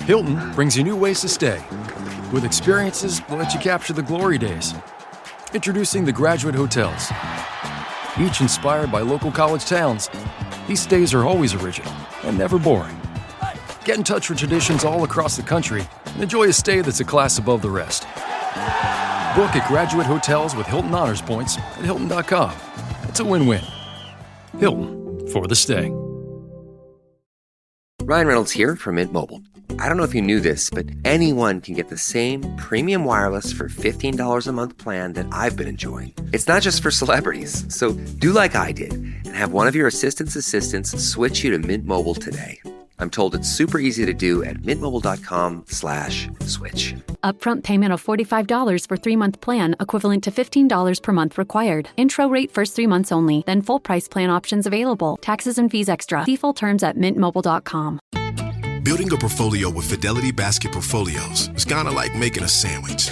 Hilton brings you new ways to stay, with experiences that let you capture the glory days. Introducing the Graduate Hotels. Each inspired by local college towns, these stays are always original and never boring. Get in touch with traditions all across the country and enjoy a stay that's a class above the rest. Book at Graduate Hotels with Hilton Honors Points at Hilton.com. It's a win-win. Hilton, for the stay. Ryan Reynolds here from Mint Mobile. I don't know if you knew this, but anyone can get the same premium wireless for $15 a month plan that I've been enjoying. It's not just for celebrities. So do like I did and have one of your assistant's assistants switch you to Mint Mobile today. I'm told it's super easy to do at mintmobile.com/switch. Upfront payment of $45 for 3-month plan, equivalent to $15 per month required. Intro rate first 3 months only, then full price plan options available. Taxes and fees extra. See full terms at mintmobile.com. Building a portfolio with Fidelity Basket Portfolios is kind of like making a sandwich.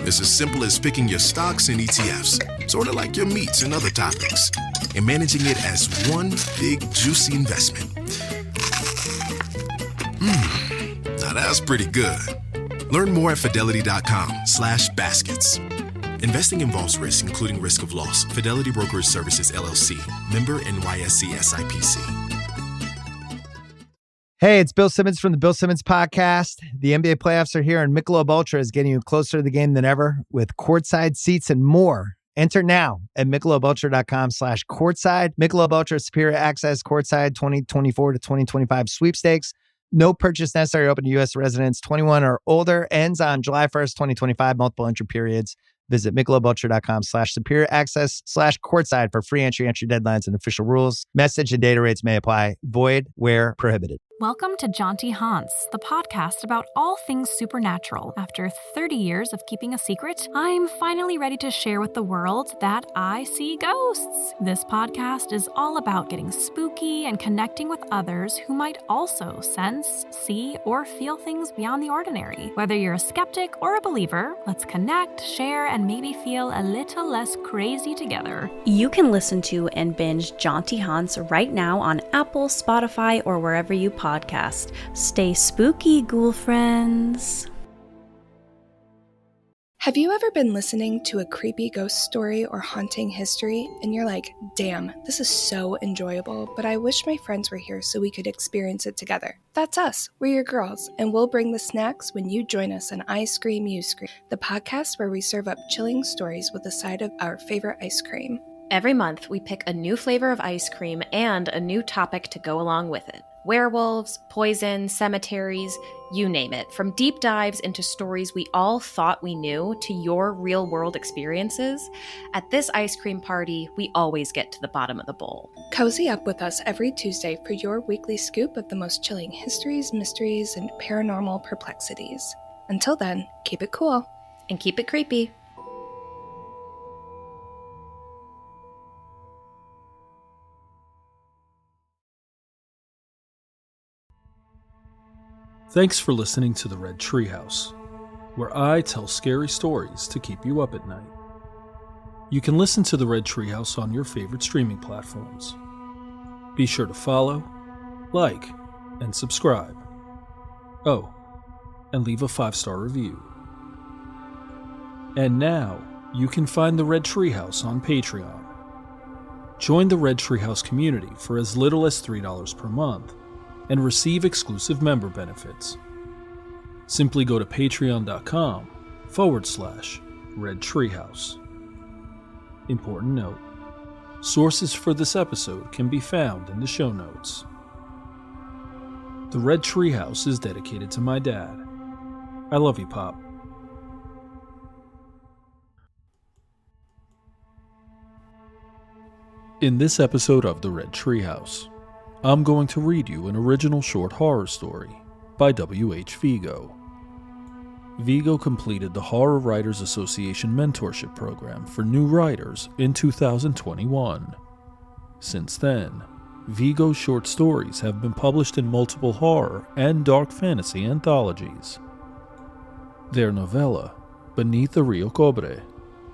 It's as simple as picking your stocks and ETFs, sort of like your meats and other topics, and managing it as one big, juicy investment. Now that's pretty good. Learn more at fidelity.com/baskets. Investing involves risk, including risk of loss. Fidelity Brokerage Services, LLC. Member NYSE SIPC. Hey, it's Bill Simmons from the Bill Simmons Podcast. The NBA playoffs are here, and Michelob Ultra is getting you closer to the game than ever with courtside seats and more. Enter now at michelobultra.com/courtside. Michelob Ultra Superior Access Courtside 2024 to 2025 sweepstakes. No purchase necessary. Open to U.S. residents 21 or older. Ends on July 1st, 2025. Multiple entry periods. Visit michelobultra.com/superior access/courtside for free entry deadlines and official rules. Message and data rates may apply. Void where prohibited. Welcome to Jaunty Haunts, the podcast about all things supernatural. After 30 years of keeping a secret, I'm finally ready to share with the world that I see ghosts. This podcast is all about getting spooky and connecting with others who might also sense, see, or feel things beyond the ordinary. Whether you're a skeptic or a believer, let's connect, share, and maybe feel a little less crazy together. You can listen to and binge Jaunty Haunts right now on Apple, Spotify, or wherever you podcast. Stay spooky, ghoul friends. Have you ever been listening to a creepy ghost story or haunting history and you're like, damn, this is so enjoyable, but I wish my friends were here so we could experience it together? That's us. We're your girls, and we'll bring the snacks when you join us on I Scream, You Scream, the podcast where we serve up chilling stories with a side of our favorite ice cream. Every month, we pick a new flavor of ice cream and a new topic to go along with it. Werewolves, poison, cemeteries, you name it. From deep dives into stories we all thought we knew to your real-world experiences, at this ice cream party, we always get to the bottom of the bowl. Cozy up with us every Tuesday for your weekly scoop of the most chilling histories, mysteries, and paranormal perplexities. Until then, keep it cool. And keep it creepy. Thanks for listening to the Red Treehouse, where I tell scary stories to keep you up at night. You can listen to the Red Treehouse on your favorite streaming platforms. Be sure to follow, like, and subscribe. Oh, and leave a 5-star review. And now, you can find the Red Treehouse on Patreon. Join the Red Treehouse community for as little as $3 per month and receive exclusive member benefits. Simply go to patreon.com/Red Treehouse. Important note: sources for this episode can be found in the show notes. The Red Treehouse is dedicated to my dad. I love you, Pop. In this episode of The Red Treehouse, I'm going to read you an original short horror story by WH Vigo. Vigo completed the Horror Writers Association Mentorship Program for new writers in 2021. Since then, Vigo's short stories have been published in multiple horror and dark fantasy anthologies. Their novella, Beneath the Rio Cobre,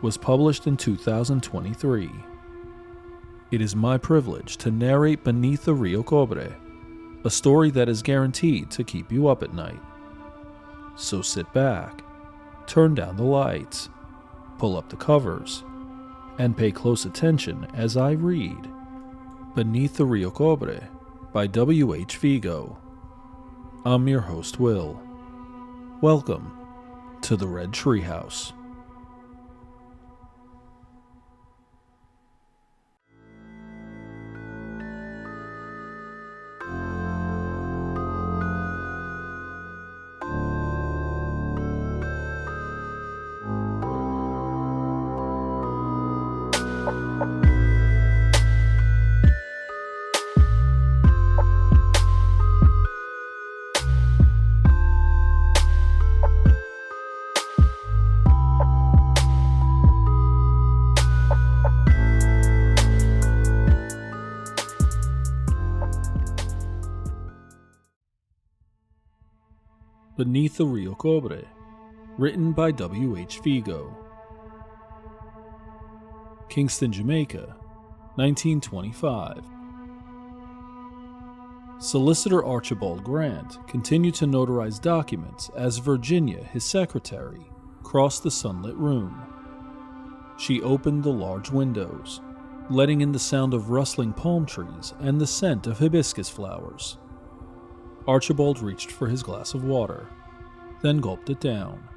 was published in 2023. It is my privilege to narrate Beneath the Rio Cobre, a story that is guaranteed to keep you up at night. So sit back, turn down the lights, pull up the covers, and pay close attention as I read Beneath the Rio Cobre by WH Vigo. I'm your host, Will. Welcome to the Red Treehouse. Beneath the Rio Cobre, written by WH Vigo. Kingston, Jamaica, 1925. Solicitor Archibald Grant continued to notarize documents as Virginia, his secretary, crossed the sunlit room. She opened the large windows, letting in the sound of rustling palm trees and the scent of hibiscus flowers. Archibald reached for his glass of water, then gulped it down.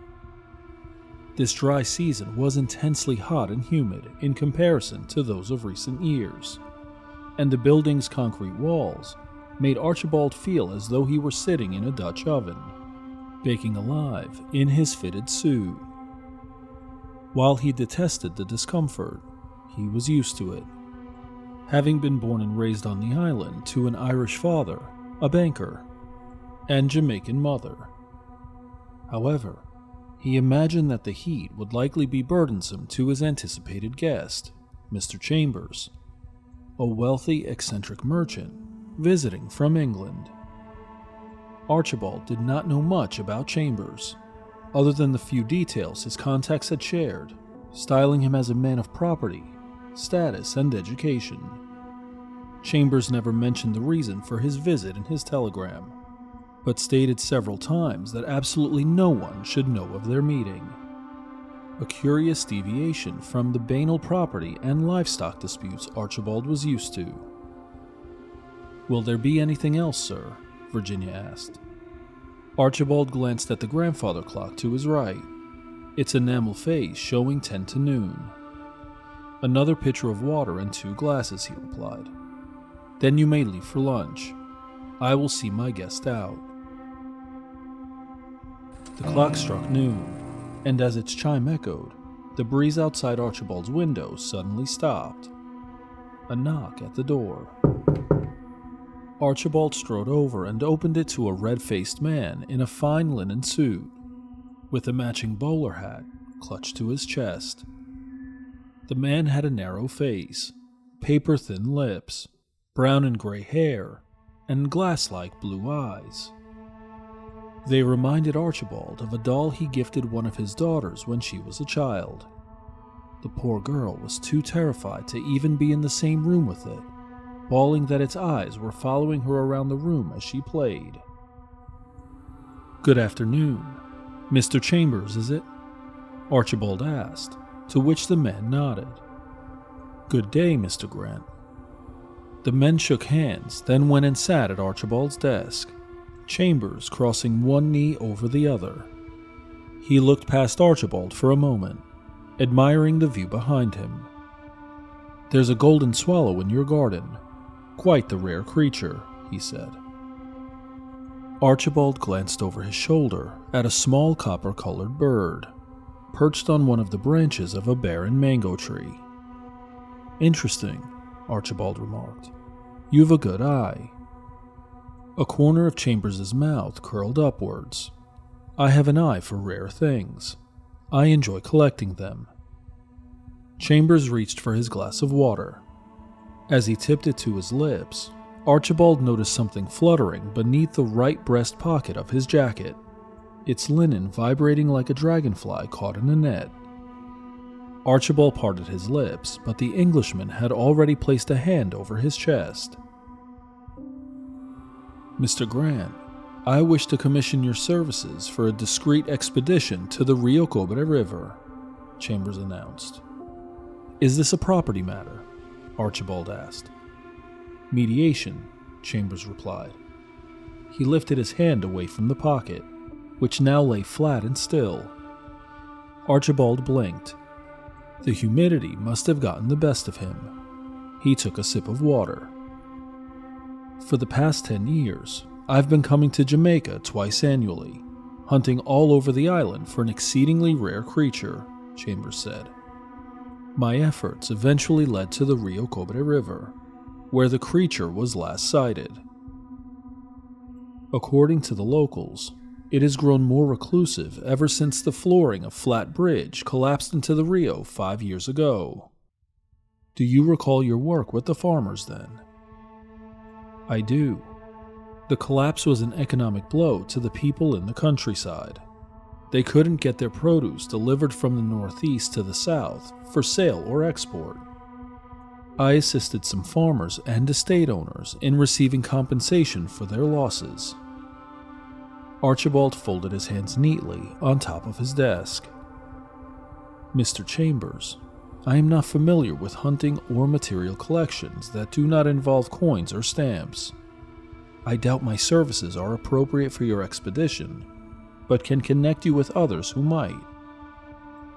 This dry season was intensely hot and humid in comparison to those of recent years, and the building's concrete walls made Archibald feel as though he were sitting in a Dutch oven, baking alive in his fitted suit. While he detested the discomfort, he was used to it, having been born and raised on the island to an Irish father, a banker, and Jamaican mother. However, he imagined that the heat would likely be burdensome to his anticipated guest, Mr. Chambers, a wealthy, eccentric merchant visiting from England. Archibald did not know much about Chambers, other than the few details his contacts had shared, styling him as a man of property, status, and education. Chambers never mentioned the reason for his visit in his telegram, but stated several times that absolutely no one should know of their meeting. A curious deviation from the banal property and livestock disputes Archibald was used to. "Will there be anything else, sir?" Virginia asked. Archibald glanced at the grandfather clock to his right, its enamel face showing 10 to noon. "Another pitcher of water and 2 glasses," he replied. "Then you may leave for lunch. I will see my guest out." The clock struck noon, and as its chime echoed, the breeze outside Archibald's window suddenly stopped. A knock at the door. Archibald strode over and opened it to a red-faced man in a fine linen suit, with a matching bowler hat clutched to his chest. The man had a narrow face, paper-thin lips, brown and gray hair, and glass-like blue eyes. They reminded Archibald of a doll he gifted one of his daughters when she was a child. The poor girl was too terrified to even be in the same room with it, bawling that its eyes were following her around the room as she played. "Good afternoon. Mr. Chambers, is it?" Archibald asked, to which the man nodded. "Good day, Mr. Grant." The men shook hands, then went and sat at Archibald's desk, Chambers crossing one knee over the other. He looked past Archibald for a moment, admiring the view behind him. "There's a golden swallow in your garden. Quite the rare creature," he said. Archibald glanced over his shoulder at a small copper-colored bird, perched on one of the branches of a barren mango tree. "Interesting," Archibald remarked. "You've a good eye." A corner of Chambers' mouth curled upwards. "I have an eye for rare things. I enjoy collecting them." Chambers reached for his glass of water. As he tipped it to his lips, Archibald noticed something fluttering beneath the right breast pocket of his jacket, its linen vibrating like a dragonfly caught in a net. Archibald parted his lips, but the Englishman had already placed a hand over his chest. Mr. Grant, I wish to commission your services for a discreet expedition to the Rio Cobre River, Chambers announced. Is this a property matter? Archibald asked. Mediation, Chambers replied. He lifted his hand away from the pocket, which now lay flat and still. Archibald blinked. The humidity must have gotten the best of him. He took a sip of water. For the past 10 years, I've been coming to Jamaica twice annually, hunting all over the island for an exceedingly rare creature, Chambers said. My efforts eventually led to the Rio Cobre River, where the creature was last sighted. According to the locals, it has grown more reclusive ever since the flooring of Flat Bridge collapsed into the Rio 5 years ago. Do you recall your work with the farmers then? I do. The collapse was an economic blow to the people in the countryside. They couldn't get their produce delivered from the northeast to the south for sale or export. I assisted some farmers and estate owners in receiving compensation for their losses. Archibald folded his hands neatly on top of his desk. Mr. Chambers, I am not familiar with hunting or material collections that do not involve coins or stamps. I doubt my services are appropriate for your expedition, but can connect you with others who might.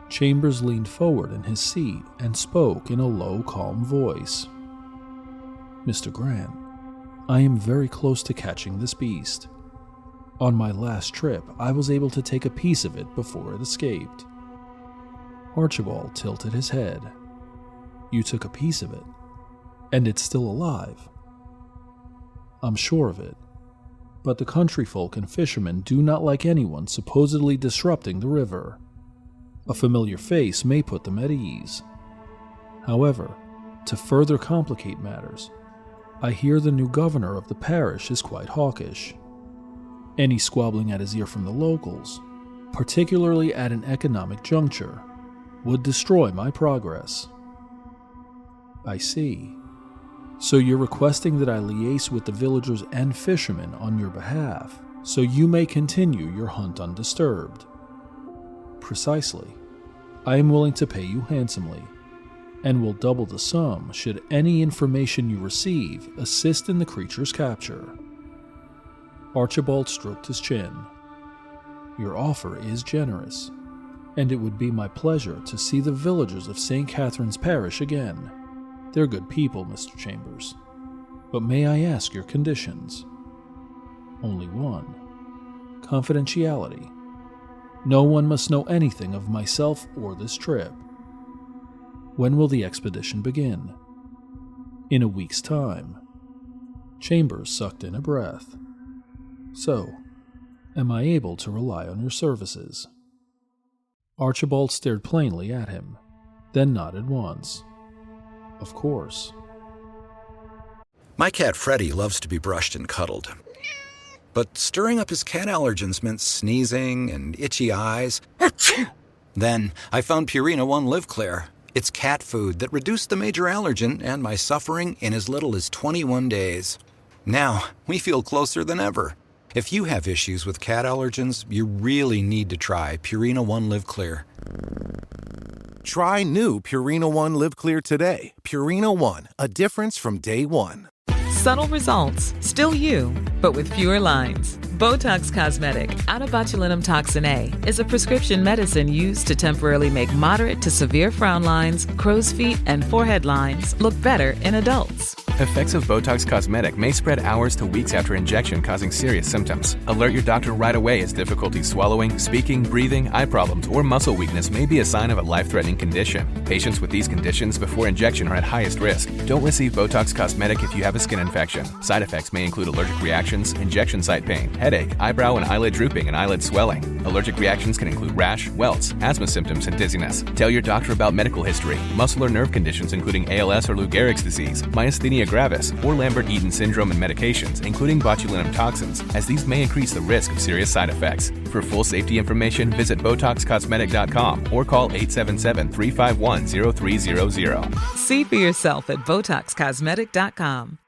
Chambers leaned forward in his seat and spoke in a low, calm voice. Mr. Grant, I am very close to catching this beast. On my last trip, I was able to take a piece of it before it escaped. Archibald tilted his head. You took a piece of it, and it's still alive. I'm sure of it, but the country folk and fishermen do not like anyone supposedly disrupting the river. A familiar face may put them at ease. However, to further complicate matters, I hear the new governor of the parish is quite hawkish. Any squabbling at his ear from the locals, particularly at an economic juncture, would destroy my progress. I see. So you're requesting that I liaise with the villagers and fishermen on your behalf, so you may continue your hunt undisturbed. Precisely. I am willing to pay you handsomely, and will double the sum should any information you receive assist in the creature's capture. Archibald stroked his chin. Your offer is generous, and it would be my pleasure to see the villagers of St. Catherine's Parish again. They're good people, Mr. Chambers. But may I ask your conditions? Only one. Confidentiality. No one must know anything of myself or this trip. When will the expedition begin? In a week's time. Chambers sucked in a breath. So, am I able to rely on your services? Archibald stared plainly at him, then nodded once. Of course. My cat Freddie loves to be brushed and cuddled. But stirring up his cat allergens meant sneezing and itchy eyes. Then I found Purina One Live Clear. It's cat food that reduced the major allergen and my suffering in as little as 21 days. Now, we feel closer than ever. If you have issues with cat allergens, you really need to try Purina One Live Clear. Try new Purina One Live Clear today. Purina One, a difference from day one. Subtle results, still you, but with fewer lines. Botox Cosmetic, out of botulinum toxin A, is a prescription medicine used to temporarily make moderate to severe frown lines, crow's feet, and forehead lines look better in adults. Effects of Botox Cosmetic may spread hours to weeks after injection, causing serious symptoms. Alert your doctor right away as difficulty swallowing, speaking, breathing, eye problems, or muscle weakness may be a sign of a life-threatening condition. Patients with these conditions before injection are at highest risk. Don't receive Botox Cosmetic if you have a skin infection. Side effects may include allergic reactions, injection site pain, headache, eyebrow and eyelid drooping, and eyelid swelling. Allergic reactions can include rash, welts, asthma symptoms, and dizziness. Tell your doctor about medical history, muscle or nerve conditions including ALS or Lou Gehrig's disease, myasthenia gravis, or Lambert-Eaton syndrome, and medications, including botulinum toxins, as these may increase the risk of serious side effects. For full safety information, visit BotoxCosmetic.com or call 877-351-0300. See for yourself at BotoxCosmetic.com.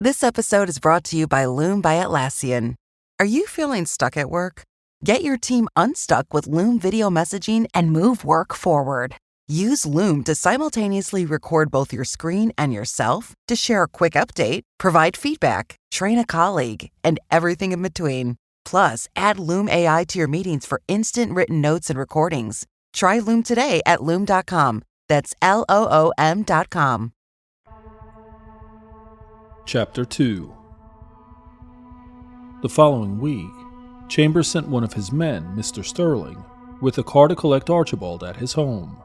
This episode is brought to you by Loom by Atlassian. Are you feeling stuck at work? Get your team unstuck with Loom video messaging and move work forward. Use Loom to simultaneously record both your screen and yourself to share a quick update, provide feedback, train a colleague, and everything in between. Plus, add Loom AI to your meetings for instant written notes and recordings. Try Loom today at Loom.com. That's LOOM.com. Chapter 2. The following week, Chambers sent one of his men, Mr. Sterling, with a car to collect Archibald at his home.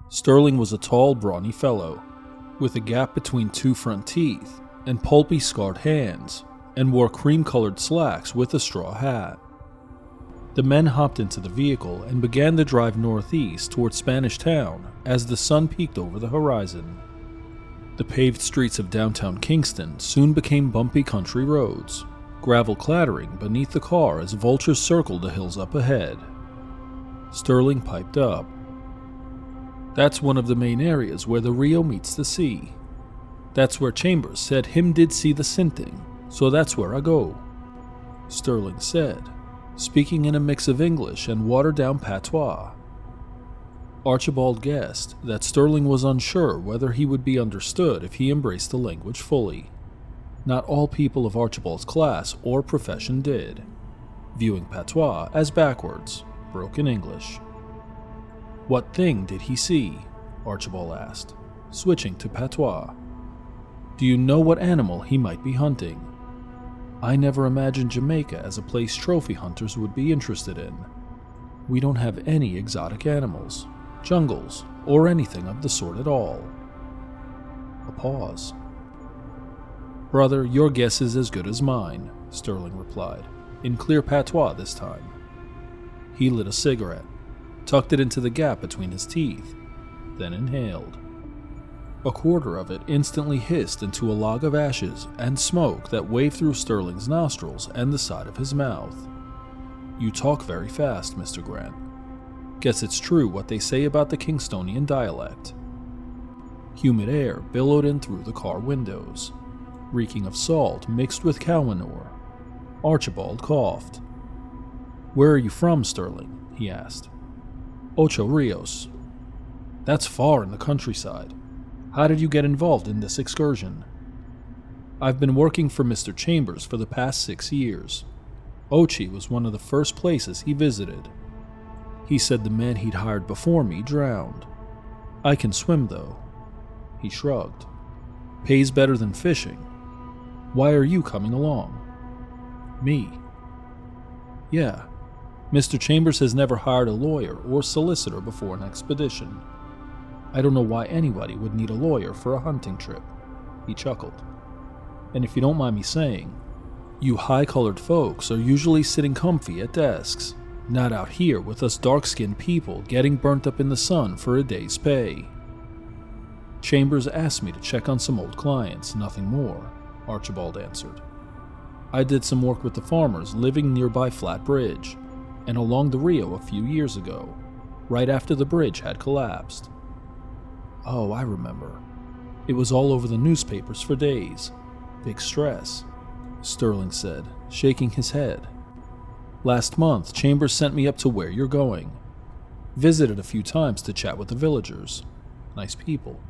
Sterling was a tall, brawny fellow, with a gap between two front teeth and pulpy, scarred hands, and wore cream-colored slacks with a straw hat. The men hopped into the vehicle and began to drive northeast toward Spanish Town as the sun peeked over the horizon. The paved streets of downtown Kingston soon became bumpy country roads, gravel clattering beneath the car as vultures circled the hills up ahead. Sterling piped up. "That's one of the main areas where the Rio meets the sea. That's where Chambers said him did see the sinting, so that's where I go," Sterling said, speaking in a mix of English and watered-down patois. Archibald guessed that Sterling was unsure whether he would be understood if he embraced the language fully. Not all people of Archibald's class or profession did, viewing patois as backwards, broken English. "What thing did he see?" Archibald asked, switching to patois. "Do you know what animal he might be hunting? I never imagined Jamaica as a place trophy hunters would be interested in. We don't have any exotic animals, jungles, or anything of the sort at all." A pause. "Brother, your guess is as good as mine," Sterling replied, in clear patois this time. He lit a cigarette, tucked it into the gap between his teeth, then inhaled. A quarter of it instantly hissed into a log of ashes and smoke that waved through Sterling's nostrils and the side of his mouth. "You talk very fast, Mr. Grant. Guess it's true what they say about the Kingstonian dialect." Humid air billowed in through the car windows, reeking of salt mixed with cow manure. Archibald coughed. "Where are you from, Sterling?" he asked. "Ocho Rios." "That's far in the countryside. How did you get involved in this excursion?" "I've been working for Mr. Chambers for the past 6 years. Ochi was one of the first places he visited. He said the man he'd hired before me drowned. I can swim, though." He shrugged. "Pays better than fishing. Why are you coming along?" "Me?" "Yeah. Mr. Chambers has never hired a lawyer or solicitor before an expedition. I don't know why anybody would need a lawyer for a hunting trip." He chuckled. "And if you don't mind me saying, you high-colored folks are usually sitting comfy at desks, not out here with us dark-skinned people getting burnt up in the sun for a day's pay." "Chambers asked me to check on some old clients, nothing more," Archibald answered. "I did some work with the farmers living nearby Flat Bridge, and along the Rio a few years ago, right after the bridge had collapsed." "Oh, I remember. It was all over the newspapers for days. Big stress," Sterling said, shaking his head. "Last month, Chambers sent me up to where you're going. Visited a few times to chat with the villagers. Nice people.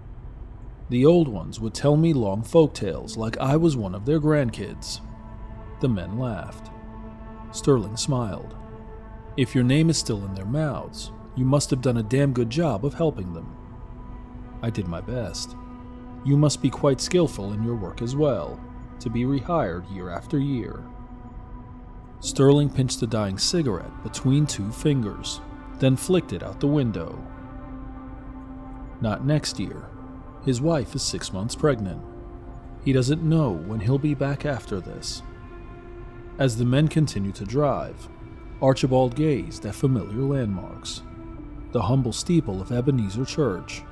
The old ones would tell me long folk tales like I was one of their grandkids." The men laughed. Sterling smiled. "If your name is still in their mouths, you must have done a damn good job of helping them." "I did my best. You must be quite skillful in your work as well, to be rehired year after year." Sterling pinched a dying cigarette between 2 fingers, then flicked it out the window. "Not next year. His wife is 6 months pregnant. He doesn't know when he'll be back after this." As the men continued to drive, Archibald gazed at familiar landmarks. The humble steeple of Ebenezer Church,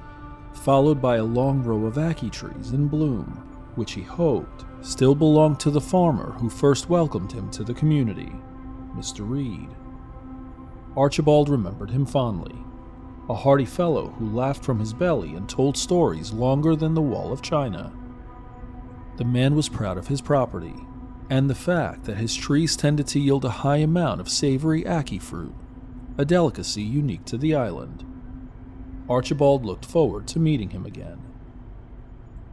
followed by a long row of ackee trees in bloom, which he hoped still belonged to the farmer who first welcomed him to the community, Mr. Reed. Archibald remembered him fondly, a hearty fellow who laughed from his belly and told stories longer than the Wall of China. The man was proud of his property, and the fact that his trees tended to yield a high amount of savory ackee fruit, a delicacy unique to the island. Archibald looked forward to meeting him again.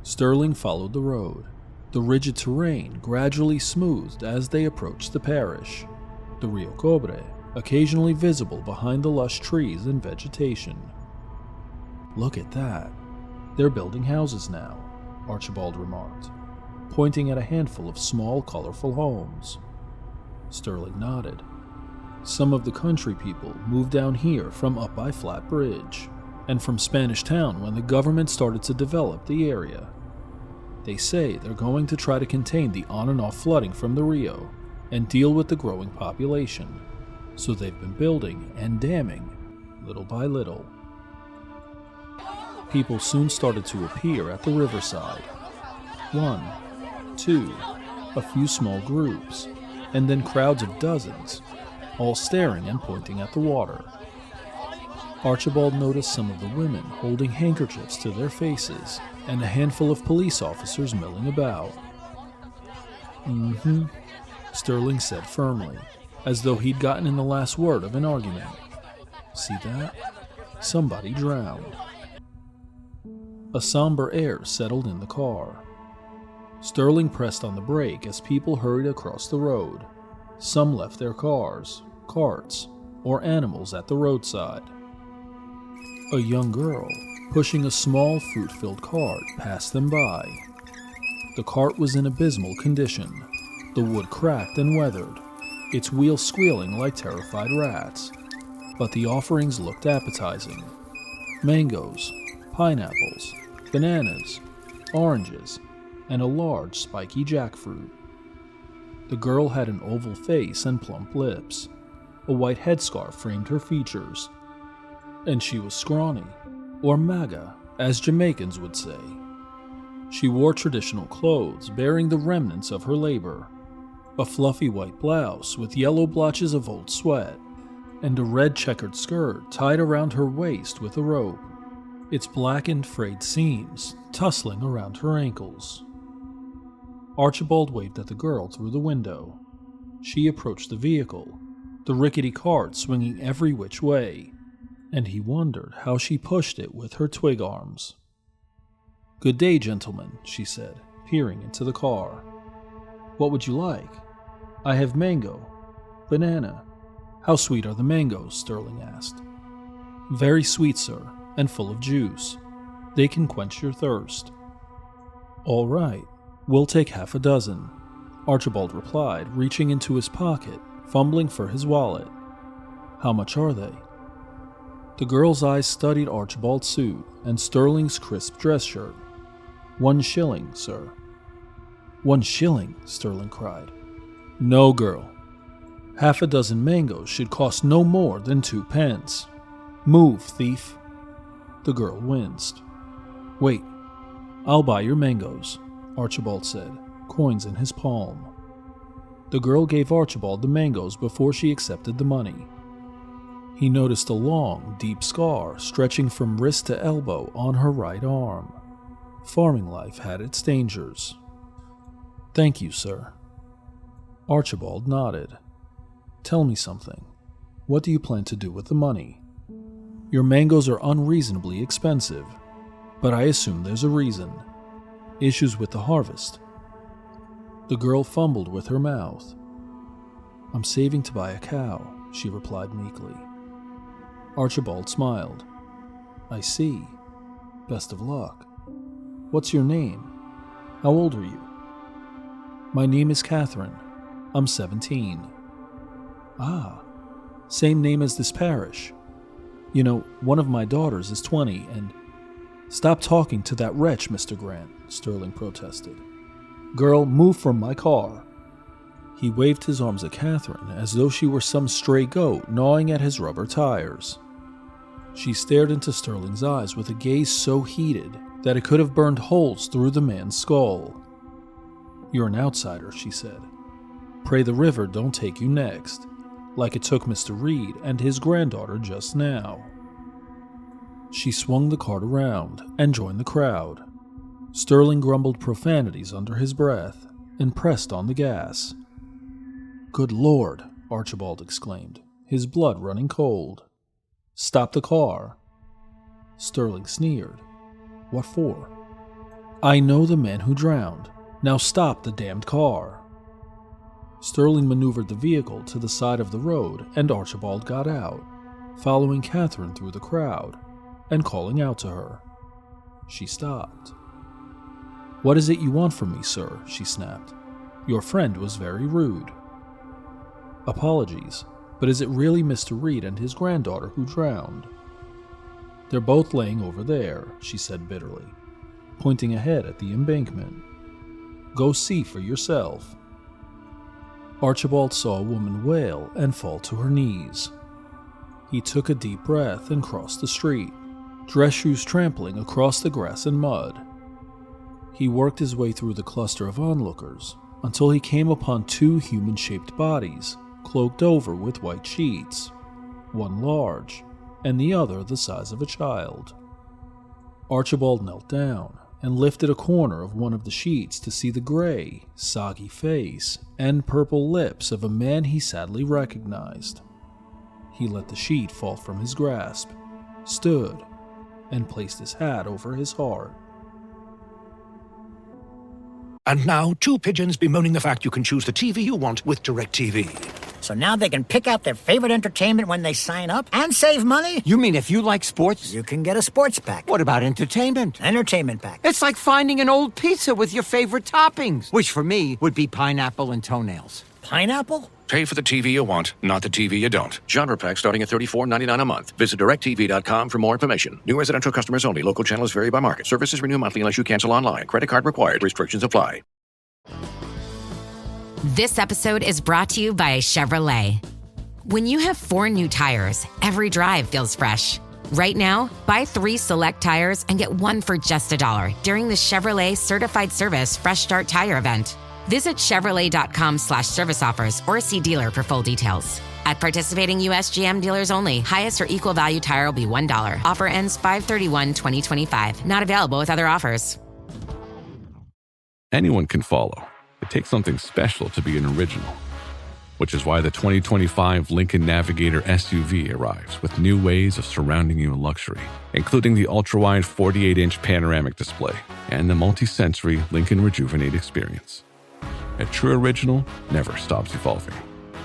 Sterling followed the road, the rigid terrain gradually smoothed as they approached the parish, the Rio Cobre occasionally visible behind the lush trees and vegetation. "Look at that. They're building houses now," Archibald remarked, pointing at a handful of small, colorful homes. Sterling nodded. "Some of the country people moved down here from up by Flat Bridge, and from Spanish Town when the government started to develop the area. They say they're going to try to contain the on and off flooding from the Rio and deal with the growing population, so they've been building and damming little by little." People soon started to appear at the riverside. 1, 2, a few small groups, and then crowds of dozens, all staring and pointing at the water. Archibald noticed some of the women holding handkerchiefs to their faces and a handful of police officers milling about. Sterling said firmly, as though he'd gotten in the last word of an argument. "See that? Somebody drowned." A somber air settled in the car. Sterling pressed on the brake as people hurried across the road. Some left their cars, carts, or animals at the roadside. A young girl, pushing a small fruit-filled cart, passed them by. The cart was in abysmal condition, the wood cracked and weathered, its wheels squealing like terrified rats. But the offerings looked appetizing. Mangoes, pineapples, bananas, oranges, and a large spiky jackfruit. The girl had an oval face and plump lips. A white headscarf framed her features. And she was scrawny, or maga, as Jamaicans would say. She wore traditional clothes bearing the remnants of her labor, a fluffy white blouse with yellow blotches of old sweat, and a red checkered skirt tied around her waist with a rope, its blackened frayed seams tussling around her ankles. Archibald waved at the girl through the window. She approached the vehicle, the rickety cart swinging every which way, and he wondered how she pushed it with her twig arms. "Good day, gentlemen," she said, peering into the car. "What would you like?" "I have mango, banana." "How sweet are the mangoes?" Sterling asked. "Very sweet, sir, and full of juice. They can quench your thirst." "All right, we'll take half a dozen," Archibald replied, reaching into his pocket, fumbling for his wallet. "How much are they?" The girl's eyes studied Archibald's suit and Sterling's crisp dress shirt. "1 shilling, sir." "1 shilling?" Sterling cried. "No, girl. Half a dozen mangoes should cost no more than 2 pence. Move, thief." The girl winced. "Wait, I'll buy your mangoes," Archibald said, coins in his palm. The girl gave Archibald the mangoes before she accepted the money. He noticed a long, deep scar stretching from wrist to elbow on her right arm. Farming life had its dangers. "Thank you, sir." Archibald nodded. "Tell me something. What do you plan to do with the money? Your mangoes are unreasonably expensive, but I assume there's a reason. Issues with the harvest." The girl fumbled with her mouth. "I'm saving to buy a cow," she replied meekly. Archibald smiled. "I see. Best of luck. What's your name? How old are you?" "My name is Catherine. I'm 17. "Ah, same name as this parish. You know, one of my daughters is 20 and—" "Stop talking to that wretch, Mr. Grant," Sterling protested. "Girl, move from my car." He waved his arms at Catherine as though she were some stray goat gnawing at his rubber tires. She stared into Sterling's eyes with a gaze so heated that it could have burned holes through the man's skull. "You're an outsider," she said. "Pray the river don't take you next, like it took Mr. Reed and his granddaughter just now." She swung the cart around and joined the crowd. Sterling grumbled profanities under his breath and pressed on the gas. "Good Lord," Archibald exclaimed, his blood running cold. "Stop the car." Sterling sneered. "What for?" "I know the man who drowned. Now stop the damned car." Sterling maneuvered the vehicle to the side of the road, and Archibald got out, following Catherine through the crowd and calling out to her. She stopped. "What is it you want from me, sir?" she snapped. "Your friend was very rude." "Apologies, but is it really Mr. Reed and his granddaughter who drowned?" "They're both laying over there," she said bitterly, pointing ahead at the embankment. "Go see for yourself." Archibald saw a woman wail and fall to her knees. He took a deep breath and crossed the street, dress shoes trampling across the grass and mud. He worked his way through the cluster of onlookers until he came upon two human-shaped bodies, cloaked over with white sheets, one large and the other the size of a child. Archibald knelt down and lifted a corner of one of the sheets to see the gray, soggy face and purple lips of a man he sadly recognized. He let the sheet fall from his grasp, stood, and placed his hat over his heart. And now, two pigeons bemoaning the fact you can choose the TV you want with DirecTV. So now they can pick out their favorite entertainment when they sign up and save money? You mean if you like sports? You can get a sports pack. What about entertainment? Entertainment pack. It's like finding an old pizza with your favorite toppings, which for me would be pineapple and toenails. Pineapple? Pay for the TV you want, not the TV you don't. Genre pack starting at $34.99 a month. Visit DirecTV.com for more information. New residential customers only. Local channels vary by market. Services renew monthly unless you cancel online. Credit card required. Restrictions apply. This episode is brought to you by Chevrolet. When you have 4 new tires, every drive feels fresh. Right now, buy 3 select tires and get 1 for just $1 during the Chevrolet Certified Service Fresh Start Tire event. Visit Chevrolet.com/service offers or see dealer for full details. At participating U.S. GM dealers only, highest or equal value tire will be $1. Offer ends 5/31/2025. Not available with other offers. Anyone can follow. It takes something special to be an original, which is why the 2025 Lincoln Navigator SUV arrives with new ways of surrounding you in luxury, including the ultra-wide 48-inch panoramic display and the multi-sensory Lincoln Rejuvenate experience. A true original never stops evolving.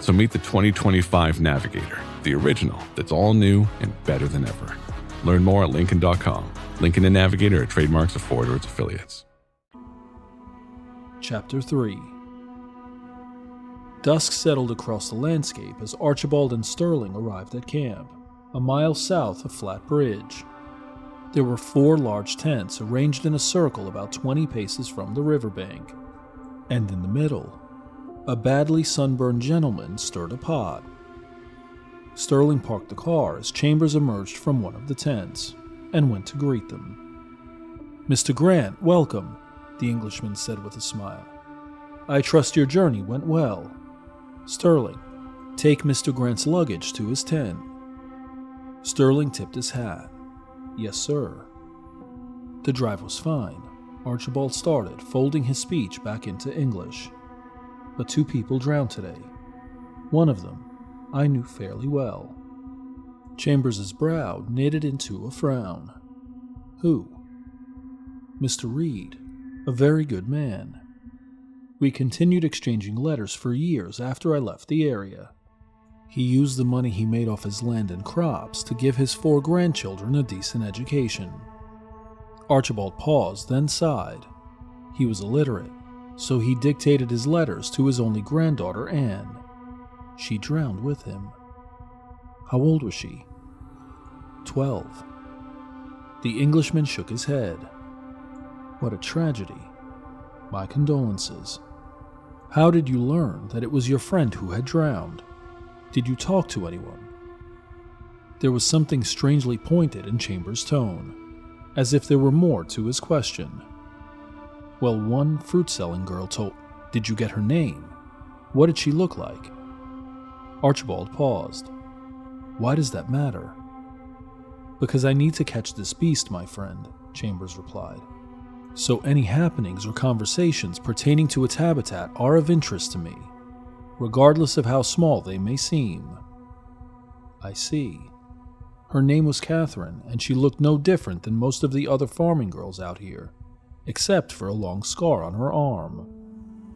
So meet the 2025 Navigator, the original that's all new and better than ever. Learn more at Lincoln.com. Lincoln and Navigator are trademarks of Ford or its affiliates. Chapter 3. Dusk settled across the landscape as Archibald and Sterling arrived at camp, a mile south of Flat Bridge. There were 4 large tents arranged in a circle about 20 paces from the riverbank, and in the middle, a badly sunburned gentleman stirred a pot. Sterling parked the car as Chambers emerged from one of the tents and went to greet them. "Mr. Grant, welcome," the Englishman said with a smile. "I trust your journey went well. Sterling, take Mr. Grant's luggage to his tent." Sterling tipped his hat. "Yes, sir." The drive was fine. Archibald started, folding his speech back into English. "But 2 people drowned today. One of them I knew fairly well." Chambers's brow knitted into a frown. "Who?" "Mr. Reed. A very good man. We continued exchanging letters for years after I left the area. He used the money he made off his land and crops to give his 4 grandchildren a decent education." Archibald paused, then sighed. He was illiterate, so he dictated his letters to his only granddaughter, Anne. She drowned with him. "How old was she?" 12. The Englishman shook his head. "What a tragedy. My condolences. How did you learn that it was your friend who had drowned? Did you talk to anyone?" There was something strangely pointed in Chambers' tone, as if there were more to his question. "Well, one fruit-selling girl told... Did you get her name? What did she look like?" Archibald paused. "Why does that matter?" "Because I need to catch this beast, my friend," Chambers replied. so any happenings or conversations pertaining to its habitat are of interest to me, regardless of how small they may seem. I see. Her name was Catherine, and she looked no different than most of the other farming girls out here, except for a long scar on her arm.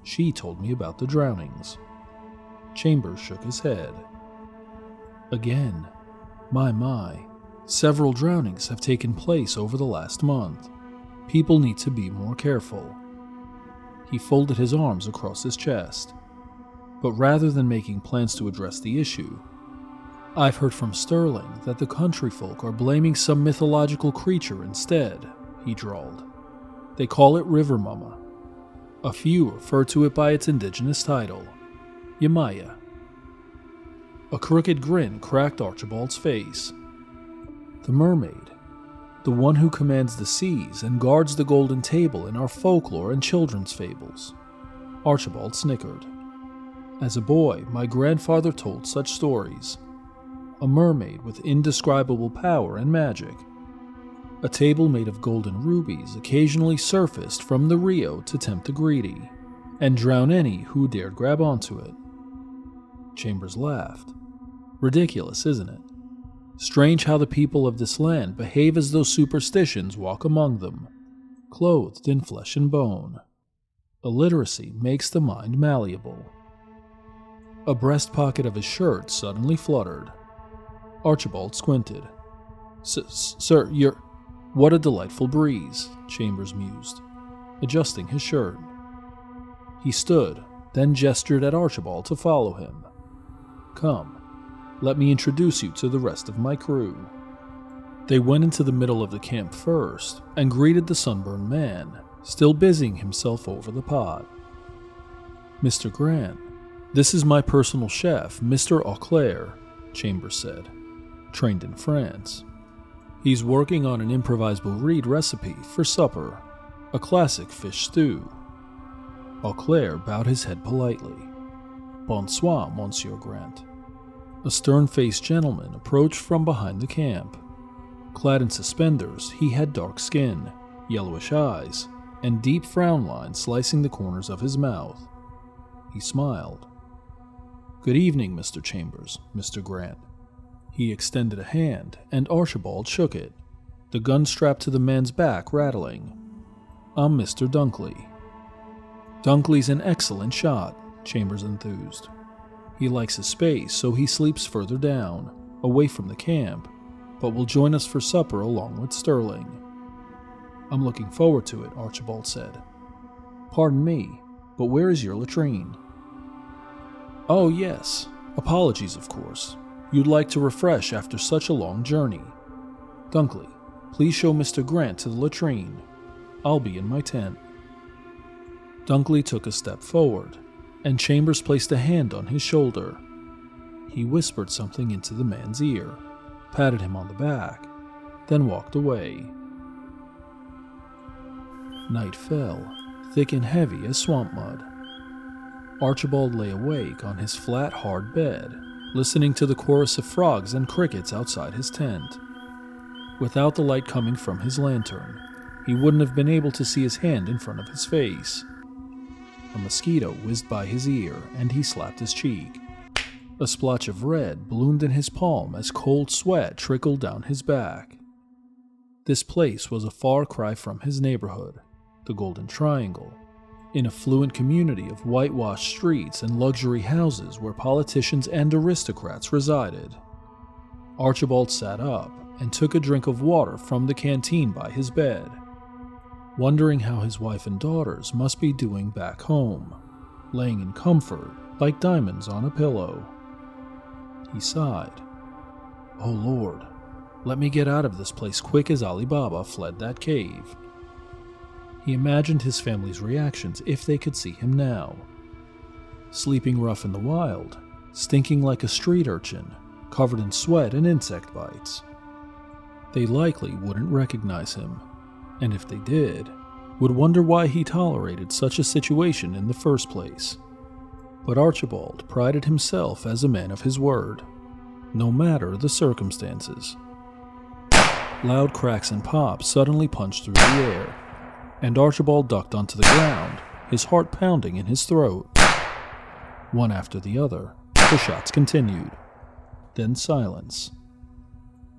She told me about the drownings. Chambers shook his head. Again, my. Several drownings have taken place over the last month. People need to be more careful. He folded his arms across his chest. But rather than making plans to address the issue, I've heard from Sterling that the country folk are blaming some mythological creature instead, he drawled. They call it River Mama. A few refer to it by its indigenous title, Yamaya. A crooked grin cracked Archibald's face. The mermaid, the one who commands the seas and guards the golden table in our folklore and children's fables. Archibald snickered. As a boy, my grandfather told such stories. A mermaid with indescribable power and magic. A table made of golden rubies occasionally surfaced from the Rio to tempt the greedy, and drown any who dared grab onto it. Chambers laughed. Ridiculous, isn't it? Strange how the people of this land behave as though superstitions walk among them, clothed in flesh and bone. Illiteracy makes the mind malleable. A breast pocket of his shirt suddenly fluttered. Archibald squinted. Sir, you're... What a delightful breeze, Chambers mused, adjusting his shirt. He stood, then gestured at Archibald to follow him. Come, let me introduce you to the rest of my crew. They went into the middle of the camp first and greeted the sunburned man, still busying himself over the pot. Mr. Grant, this is my personal chef, Mr. Auclair, Chambers said, trained in France. He's working on an improvisable reed recipe for supper, a classic fish stew. Auclair bowed his head politely. Bonsoir, Monsieur Grant. A stern-faced gentleman approached from behind the camp. Clad in suspenders, he had dark skin, yellowish eyes, and deep frown lines slicing the corners of his mouth. He smiled. Good evening, Mr. Chambers, Mr. Grant. He extended a hand, and Archibald shook it, the gun strapped to the man's back rattling. I'm Mr. Dunkley. Dunkley's an excellent shot, Chambers enthused. He likes his space, so he sleeps further down, away from the camp, but will join us for supper along with Sterling. I'm looking forward to it, Archibald said. Pardon me, but where is your latrine? Oh, yes. Apologies, of course. You'd like to refresh after such a long journey. Dunkley, please show Mr. Grant to the latrine. I'll be in my tent. Dunkley took a step forward, and Chambers placed a hand on his shoulder. He whispered something into the man's ear, patted him on the back, then walked away. Night fell, thick and heavy as swamp mud. Archibald lay awake on his flat, hard bed, listening to the chorus of frogs and crickets outside his tent. Without the light coming from his lantern, he wouldn't have been able to see his hand in front of his face. A mosquito whizzed by his ear, and he slapped his cheek. A splotch of red bloomed in his palm as cold sweat trickled down his back. This place was a far cry from his neighborhood, the Golden Triangle, an affluent community of whitewashed streets and luxury houses where politicians and aristocrats resided. Archibald sat up and took a drink of water from the canteen by his bed, wondering how his wife and daughters must be doing back home, laying in comfort like diamonds on a pillow. He sighed. Oh Lord, let me get out of this place quick as Ali Baba fled that cave. He imagined his family's reactions if they could see him now. Sleeping rough in the wild, stinking like a street urchin, covered in sweat and insect bites. They likely wouldn't recognize him, and if they did, would wonder why he tolerated such a situation in the first place. But Archibald prided himself as a man of his word, no matter the circumstances. Loud cracks and pops suddenly punched through the air. and Archibald ducked onto the ground, his heart pounding in his throat. One after the other, the shots continued. Then silence.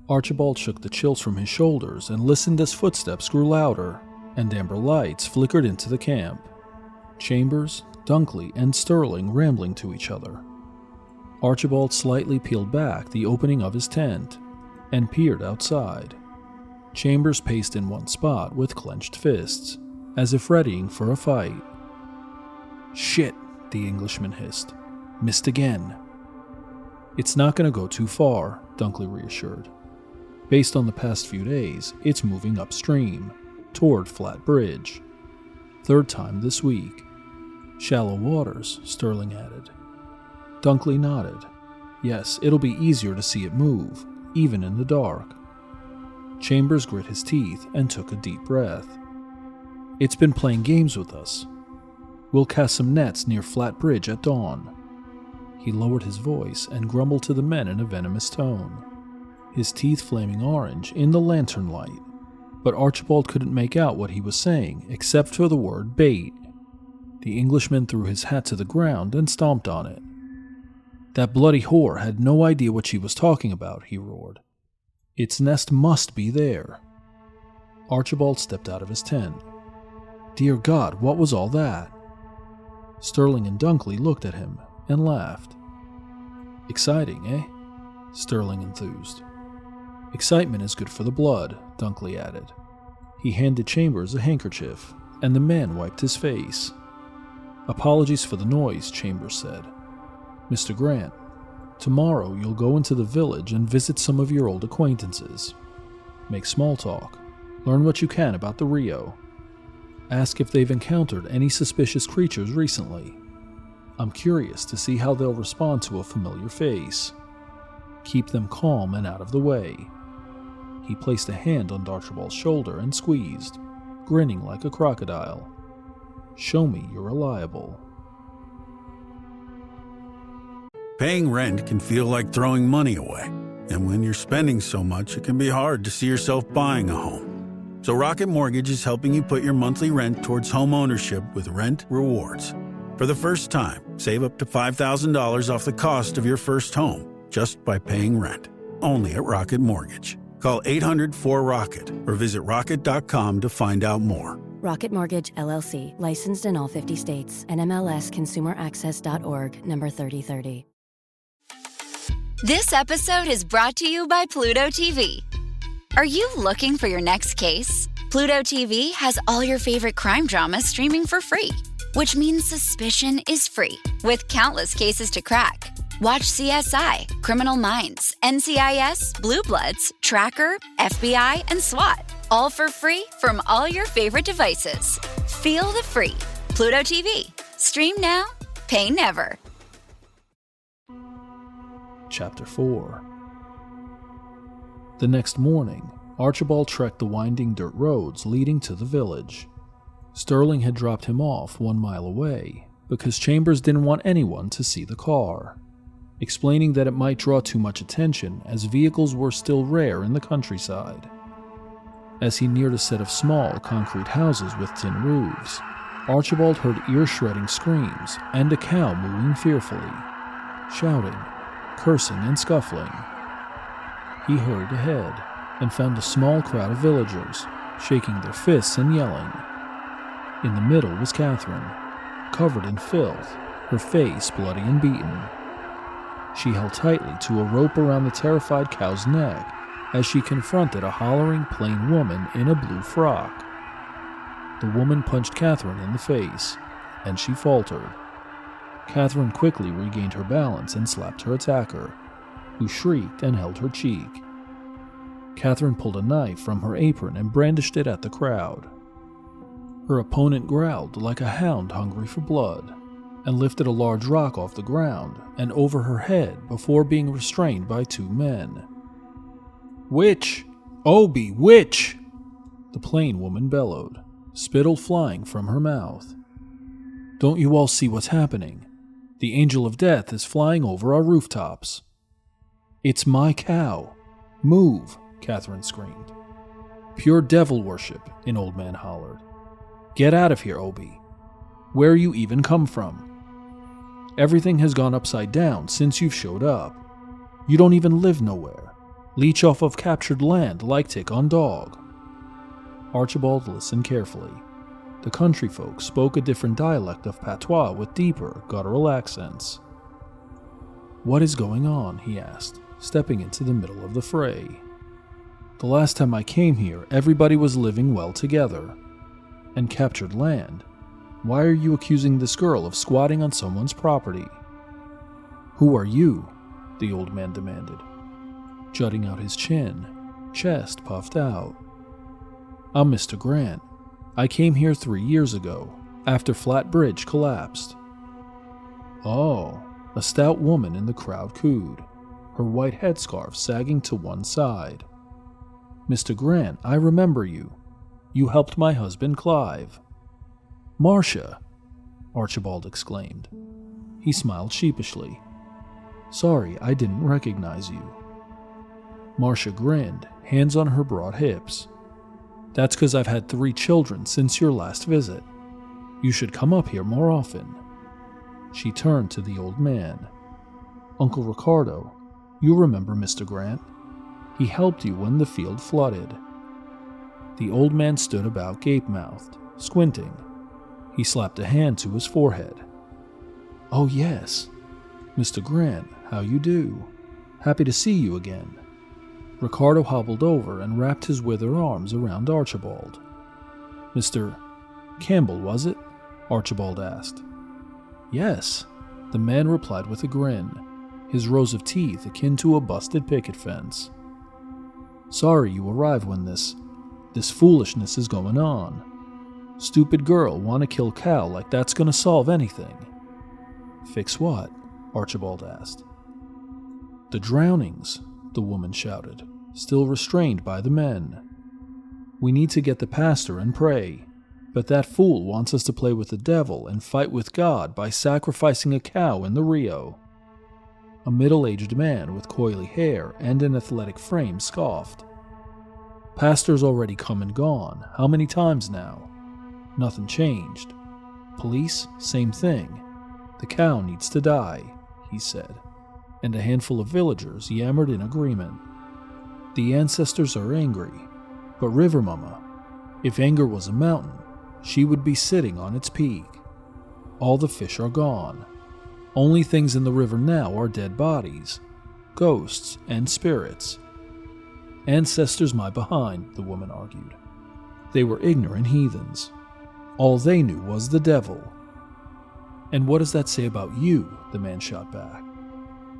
Archibald shook the chills from his shoulders and listened as footsteps grew louder, and amber lights flickered into the camp. Chambers, Dunkley, and Sterling rambling to each other. Archibald slightly peeled back the opening of his tent and peered outside. Chambers paced in one spot with clenched fists, as if readying for a fight. "Shit," the Englishman hissed. "Missed again." "It's not going to go too far," Dunkley reassured. "Based on the past few days, it's moving upstream, toward Flat Bridge. Third time this week. Shallow waters," Sterling added. Dunkley nodded. "Yes, it'll be easier to see it move, even in the dark." Chambers grit his teeth and took a deep breath. "It's been playing games with us. We'll cast some nets near Flat Bridge at dawn." He lowered his voice and grumbled to the men in a venomous tone, his teeth flaming orange in the lantern light, but Archibald couldn't make out what he was saying except for the word bait. The Englishman threw his hat to the ground and stomped on it. "That bloody whore had no idea what she was talking about," he roared. "Its nest must be there." Archibald stepped out of his tent. "Dear God, what was all that?" Sterling and Dunkley looked at him and laughed. "Exciting, eh?" Sterling enthused. "Excitement is good for the blood," Dunkley added. He handed Chambers a handkerchief, and the man wiped his face. "Apologies for the noise," Chambers said. "Mr. Grant, tomorrow you'll go into the village and visit some of your old acquaintances. Make small talk. Learn what you can about the Rio. Ask if they've encountered any suspicious creatures recently. I'm curious to see how they'll respond to a familiar face. Keep them calm and out of the way." He placed a hand on Archibald's shoulder and squeezed, grinning like a crocodile. "Show me you're reliable." Paying rent can feel like throwing money away. And when you're spending so much, it can be hard to see yourself buying a home. So Rocket Mortgage is helping you put your monthly rent towards home ownership with Rent Rewards. For the first time, save up to $5,000 off the cost of your first home just by paying rent. Only at Rocket Mortgage. Call 800-4ROCKET or visit rocket.com to find out more. Rocket Mortgage, LLC. Licensed in all 50 states. NMLSConsumerAccess.org. Number 3030. This episode is brought to you by Pluto TV. Are you looking for your next case? Pluto TV has all your favorite crime dramas streaming for free, which means suspicion is free, with countless cases to crack. Watch CSI, Criminal Minds, NCIS, Blue Bloods, Tracker, FBI, and SWAT, all for free from all your favorite devices. Feel the free. Pluto TV. Stream now, pay never. Chapter 4. The next morning, Archibald trekked the winding dirt roads leading to the village. Sterling had dropped him off 1 mile away because Chambers didn't want anyone to see the car, explaining that it might draw too much attention as vehicles were still rare in the countryside. As he neared a set of small concrete houses with tin roofs, Archibald heard ear-shredding screams and a cow mooing fearfully, shouting, cursing, and scuffling. He hurried ahead and found a small crowd of villagers, shaking their fists and yelling. In the middle was Catherine, covered in filth, her face bloody and beaten. She held tightly to a rope around the terrified cow's neck as she confronted a hollering plain woman in a blue frock. The woman punched Catherine in the face, and she faltered. Catherine quickly regained her balance and slapped her attacker, who shrieked and held her cheek. Catherine pulled a knife from her apron and brandished it at the crowd. Her opponent growled like a hound hungry for blood, and lifted a large rock off the ground and over her head before being restrained by 2 men. "Witch! Obi, witch!" the plain woman bellowed, spittle flying from her mouth. "Don't you all see what's happening? The angel of death is flying over our rooftops." "It's my cow. Move," Catherine screamed. "Pure devil worship," an old man hollered. Get out of here, Obi. Where you even come from? Everything has gone upside down since you've showed up. You don't even live nowhere. Leech off of captured land like tick on dog. Archibald listened carefully. The country folk spoke a different dialect of patois with deeper, guttural accents. What is going on? He asked, stepping into the middle of the fray. The last time I came here, everybody was living well together. And captured land. Why are you accusing this girl of squatting on someone's property? Who are you? The old man demanded, jutting out his chin, chest puffed out. I'm Mr. Grant. I came here 3 years ago, after Flat Bridge collapsed. Oh, a stout woman in the crowd cooed, her white headscarf sagging to one side. Mr. Grant, I remember you. You helped my husband Clive. Marcia, Archibald exclaimed. He smiled sheepishly. Sorry, I didn't recognize you. Marcia grinned, hands on her broad hips. That's because I've had 3 children since your last visit. You should come up here more often. She turned to the old man. Uncle Ricardo, you remember Mr. Grant? He helped you when the field flooded. The old man stood about gape-mouthed, squinting. He slapped a hand to his forehead. Oh yes, Mr. Grant, how you do? Happy to see you again. Ricardo hobbled over and wrapped his withered arms around Archibald. Mr. Campbell, was it? Archibald asked. Yes, the man replied with a grin, his rows of teeth akin to a busted picket fence. Sorry you arrived when this foolishness is going on. Stupid girl want to kill Cal like that's gonna solve anything. Fix what? Archibald asked. The drownings, the woman shouted, still restrained by the men. We need to get the pastor and pray, but that fool wants us to play with the devil and fight with God by sacrificing a cow in the Rio. A middle-aged man with coily hair and an athletic frame scoffed. Pastor's already come and gone. How many times now? Nothing changed. Police, same thing. The cow needs to die, he said, and a handful of villagers yammered in agreement. The ancestors are angry, but River Mama, if anger was a mountain, she would be sitting on its peak. All the fish are gone. Only things in the river now are dead bodies, ghosts, and spirits. Ancestors my behind, the woman argued. They were ignorant heathens. All they knew was the devil. And what does that say about you? The man shot back.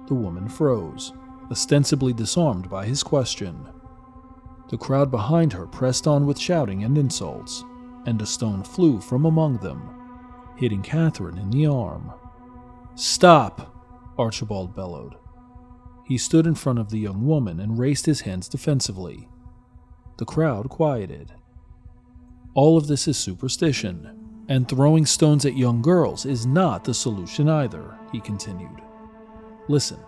The woman froze, ostensibly disarmed by his question. The crowd behind her pressed on with shouting and insults, and a stone flew from among them, hitting Catherine in the arm. Stop! Archibald bellowed. He stood in front of the young woman and raised his hands defensively. The crowd quieted. All of this is superstition, and throwing stones at young girls is not the solution either, he continued. Listen,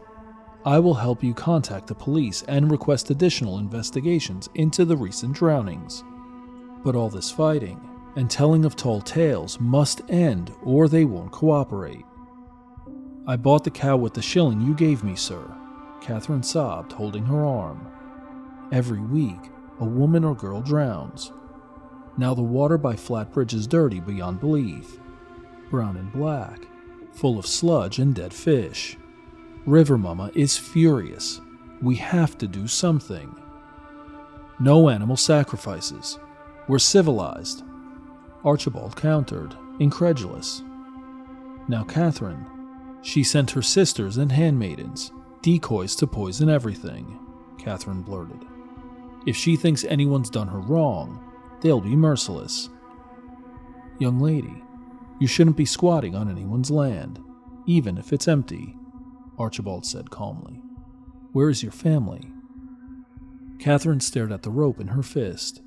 I will help you contact the police and request additional investigations into the recent drownings. But all this fighting and telling of tall tales must end or they won't cooperate. I bought the cow with the shilling you gave me, sir, Catherine sobbed, holding her arm. Every week, a woman or girl drowns. Now the water by Flatbridge is dirty beyond belief, brown and black, full of sludge and dead fish. River Mama is furious. We have to do something. No animal sacrifices. We're civilized. Archibald countered, incredulous. Now Catherine, she sent her sisters and handmaidens, decoys to poison everything, Catherine blurted. If she thinks anyone's done her wrong, they'll be merciless. Young lady, you shouldn't be squatting on anyone's land, even if it's empty, Archibald said calmly. Where is your family? Catherine stared at the rope in her fist.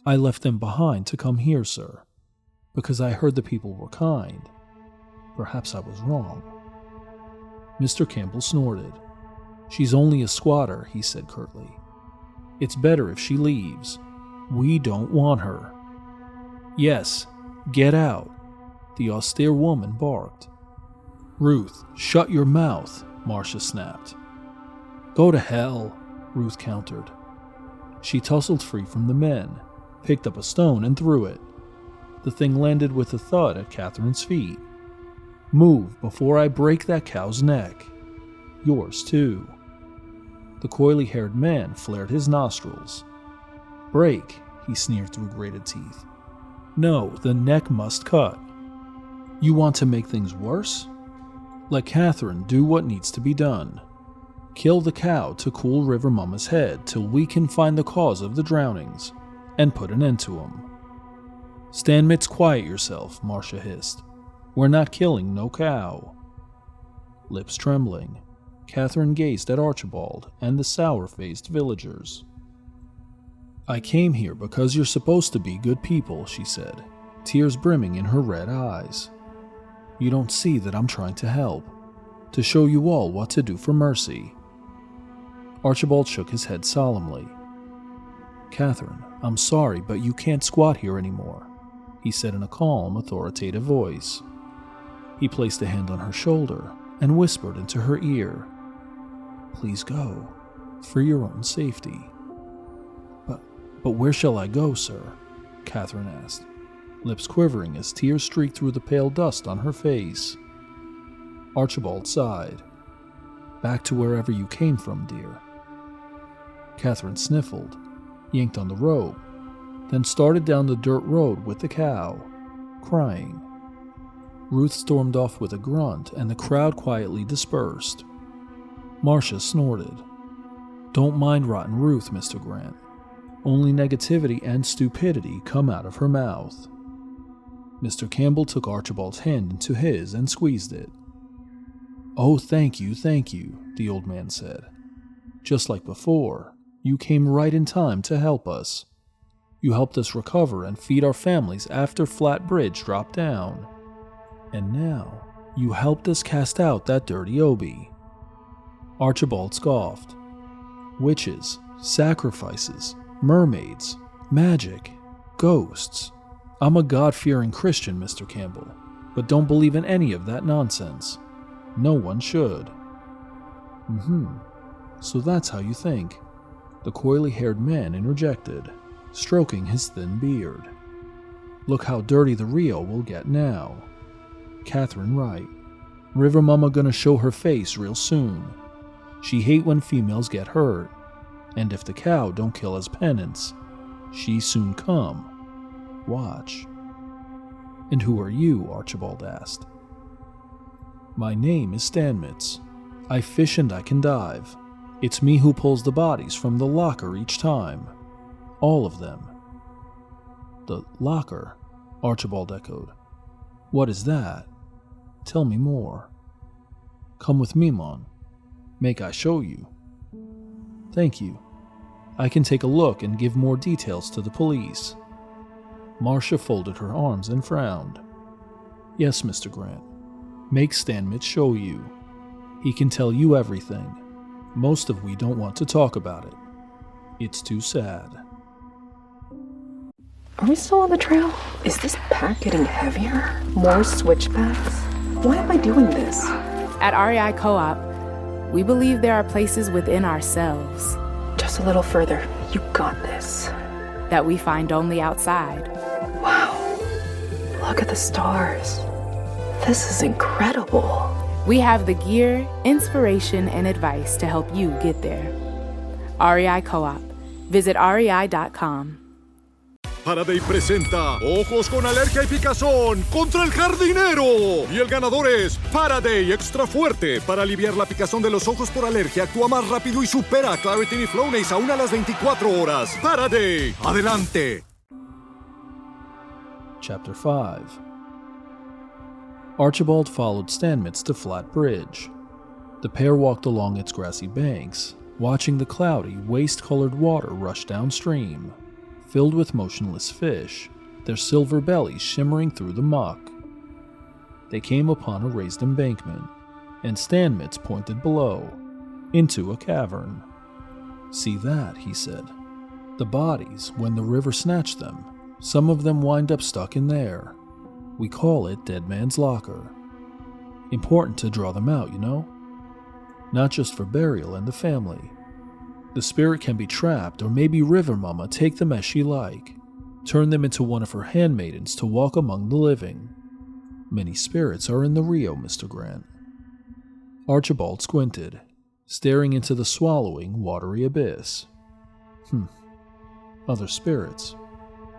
I left them behind to come here, sir, because I heard the people were kind. Perhaps I was wrong. Mr. Campbell snorted. She's only a squatter, he said curtly. It's better if she leaves. We don't want her. Yes, "Get out," the austere woman barked. "Ruth, shut your mouth," Marcia snapped. "Go to hell," Ruth countered. She tussled free from the men, picked up a stone and threw it. The thing landed with a thud at Catherine's feet. "Move before I break that cow's neck. Yours too." The coily-haired man flared his nostrils. "Break," he sneered through grated teeth. "No, the neck must cut. You want to make things worse? Let Catherine do what needs to be done. Kill the cow to cool River Mama's head till we can find the cause of the drownings and put an end to them." "Stanmitz, quiet yourself," Marcia hissed. "We're not killing no cow." Lips trembling, Catherine gazed at Archibald and the sour-faced villagers. "I came here because you're supposed to be good people," she said, tears brimming in her red eyes. "You don't see that I'm trying to help, to show you all what to do for mercy." Archibald shook his head solemnly. "Catherine, I'm sorry, but you can't squat here anymore," he said in a calm, authoritative voice. He placed a hand on her shoulder and whispered into her ear, "Please go, for your own safety." But where shall I go, sir?" Catherine asked, lips quivering as tears streaked through the pale dust on her face. Archibald sighed. "Back to wherever you came from, dear." Catherine sniffled, yanked on the rope, then started down the dirt road with the cow, crying. Ruth stormed off with a grunt, and the crowd quietly dispersed. Marcia snorted. "Don't mind rotten Ruth, Mr. Grant. Only negativity and stupidity come out of her mouth." Mr. Campbell took Archibald's hand into his and squeezed it. "Oh, thank you, the old man said. "Just like before, you came right in time to help us. You helped us recover and feed our families after Flat Bridge dropped down. And now, you helped us cast out that dirty Obi." Archibald scoffed. "Witches, sacrifices, mermaids, magic, ghosts. I'm a God-fearing Christian, Mr. Campbell, but don't believe in any of that nonsense. No one should." So that's how you think," the coily-haired man interjected, stroking his thin beard. "Look how dirty the Rio will get now. Catherine right. River Mama gonna show her face real soon. She hate when females get hurt, and if the cow don't kill as penance, she soon come. Watch." "And who are you?" Archibald asked. "My name is Stanmitz. I fish and I can dive. It's me who pulls the bodies from the locker each time. All of them." "The locker?" Archibald echoed. "What is that? Tell me more." "Come with me, Mon. Make I show you." "Thank you. I can take a look and give more details to the police." Marcia folded her arms and frowned. "Yes, Mr. Grant. Make Stanmitz show you. He can tell you everything. Most of we don't want to talk about it. It's too sad." Are we still on the trail? Is this pack getting heavier? More switchbacks? Why am I doing this? At REI Co-op, we believe there are places within ourselves. Just a little further. You got this. That we find only outside. Wow. Look at the stars. This is incredible. We have the gear, inspiration, and advice to help you get there. REI Co-op. Visit rei.com. Faraday presenta Ojos con Alergia y Picazón contra el jardinero. Y el ganador es Faraday Extra Fuerte. Para aliviar la picazón de los ojos por alergia, actúa más rápido y supera a Claritin y Flonase aún a las 24 horas. Faraday, adelante. Chapter 5. Archibald followed Stanmitz to Flat Bridge. The pair walked along its grassy banks, watching the cloudy, waste-colored water rush downstream, filled with motionless fish, their silver bellies shimmering through the muck. They came upon a raised embankment, and Stanmitz pointed below, into a cavern. "See that," he said. "The bodies, when the river snatched them, some of them wind up stuck in there, We call it Dead Man's Locker. Important to draw them out, you know? Not just for burial and the family. The spirit can be trapped, or maybe River Mama take them as she like. Turn them into one of her handmaidens to walk among the living. Many spirits are in the Rio, Mr. Grant. Archibald squinted, staring into the swallowing, watery abyss. Other spirits.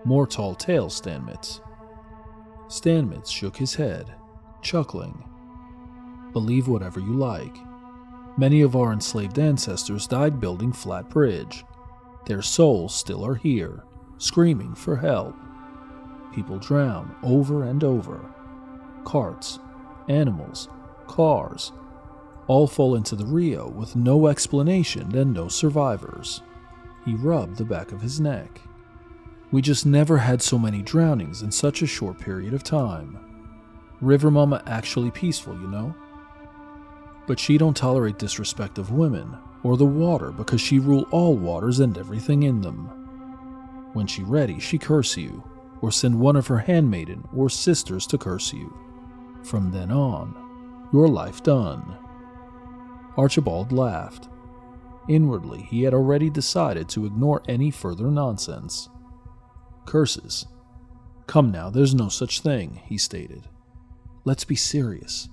More tall tales, Stanmitz. Stanmitz shook his head, chuckling. Believe whatever you like. Many of our enslaved ancestors died building Flat Bridge. Their souls still are here, screaming for help. People drown over and over. Carts, animals, cars, all fall into the Rio with no explanation and no survivors. He rubbed the back of his neck. We just never had so many drownings in such a short period of time. River Mama actually peaceful, you know? But she don't tolerate disrespect of women or the water because she rule all waters and everything in them. When she ready, she curse you, or send one of her handmaiden or sisters to curse you. From then on, your life done. Archibald laughed. Inwardly, he had already decided to ignore any further nonsense. Curses. Come now, there's no such thing, he stated. Let's be serious.